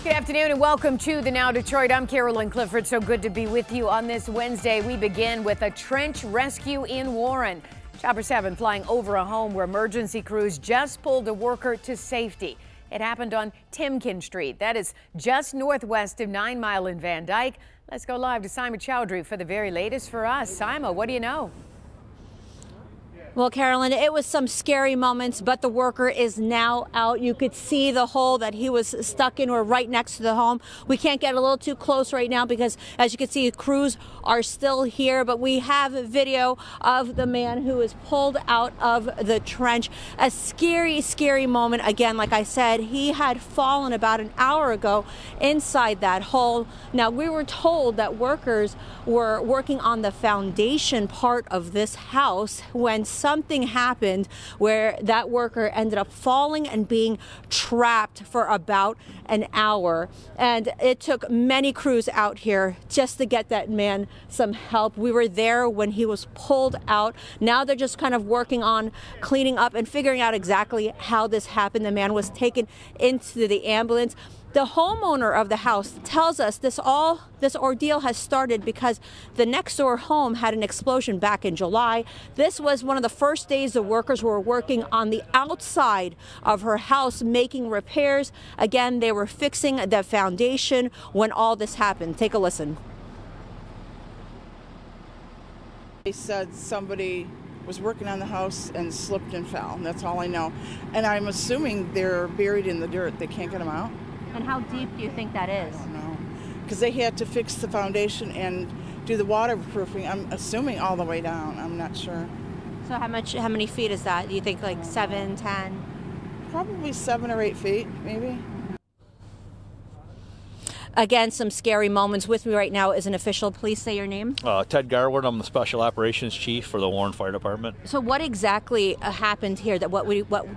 Good afternoon and welcome to the Now Detroit. I'm Carolyn Clifford. So good to be with you on this Wednesday. We begin with a trench rescue in Warren. Chopper 7 flying over a home where emergency crews just pulled a worker to safety. It happened on Timken Street. That is just northwest of 9 Mile in Van Dyke. Let's go live to Sima Chowdhury for the very latest for us. Sima, what do you know? Well, Carolyn, it was some scary moments, but the worker is now out. You could see the hole that he was stuck in. We're right next to the home. We can't get a little too close right now because, as you can see, crews are still here. But we have a video of the man who is pulled out of the trench. A scary, scary moment. Again, like I said, he had fallen about an hour ago inside that hole. Now, we were told that workers were working on the foundation part of this house when something happened where that worker ended up falling and being trapped for about an hour. And it took many crews out here just to get that man some help. We were there when he was pulled out. Now they're just kind of working on cleaning up and figuring out exactly how this happened. The man was taken into the ambulance. The homeowner of the house tells us this ordeal has started because the next door home had an explosion back in July. This was one of the first days the workers were working on the outside of her house, making repairs. Again, they were fixing the foundation when all this happened. Take a listen. They said somebody was working on the house and slipped and fell. That's all I know. And I'm assuming they're buried in the dirt. They can't get them out. And how deep do you think that is? I don't know. Because they had to fix the foundation and do the waterproofing. I'm assuming all the way down. I'm not sure. So how many feet is that? Do you think like 7, 10? Probably 7 or 8 feet, maybe. Again, some scary moments. With me right now is an official. Please say your name. Ted Garwood. I'm the Special Operations Chief for the Warren Fire Department. So what exactly happened here? What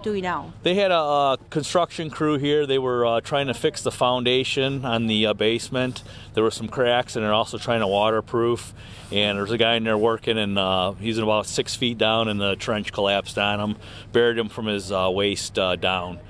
do we know? They had a construction crew here. They were trying to fix the foundation on the basement. There were some cracks, and they're also trying to waterproof. And there's a guy in there working, and he's about 6 feet down, and the trench collapsed on him, buried him from his waist down.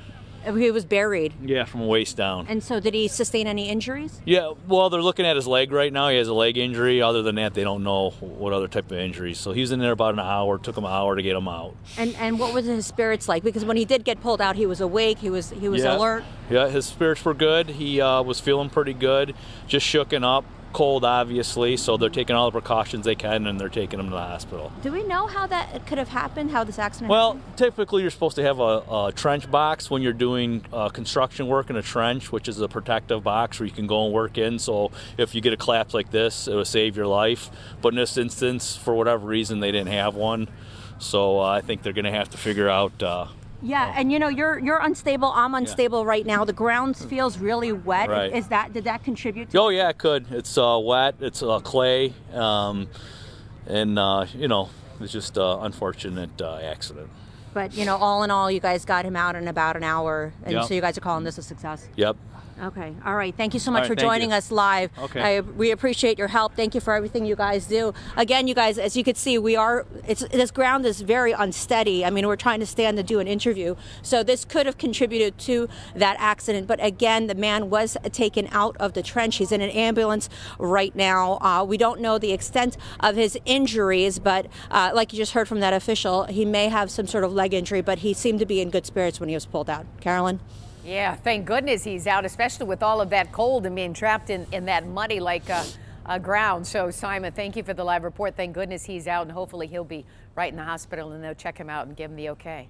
He was buried? Yeah, from waist down. And so did he sustain any injuries? Yeah, well, they're looking at his leg right now. He has a leg injury. Other than that, they don't know what other type of injuries. So he was in there about an hour. It took him an hour to get him out. And what was his spirits like? Because when he did get pulled out, he was awake. He was alert. Yeah, his spirits were good. He was feeling pretty good. Just shooken up. Cold, obviously, so they're taking all the precautions they can, and they're taking him to the hospital. Do we know how that could have happened, how this accident happened? Well, typically you're supposed to have a trench box when you're doing construction work in a trench, which is a protective box where you can go and work in, so if you get a collapse like this, it will save your life. But in this instance, for whatever reason, they didn't have one, so I think they're going to have to figure out yeah, and you know, you're unstable. I'm unstable right now. The ground feels really wet. Right. Did that contribute to Oh yeah, it could. It's wet. It's clay, and you know, it's just an unfortunate accident. But you know, all in all, you guys got him out in about an hour, and so you guys are calling this a success. Yep. Okay. All right. Thank you so much right, for joining us live. Okay. We appreciate your help. Thank you for everything you guys do. Again, you guys, as you can see, this ground is very unsteady. I mean, we're trying to stand to do an interview. So this could have contributed to that accident. But again, the man was taken out of the trench. He's in an ambulance right now. We don't know the extent of his injuries, but like you just heard from that official, he may have some sort of leg injury, but he seemed to be in good spirits when he was pulled out. Carolyn? Yeah, thank goodness he's out, especially with all of that cold and being trapped in that muddy ground. So, Simon, thank you for the live report. Thank goodness he's out, and hopefully he'll be right in the hospital, and they'll check him out and give him the okay.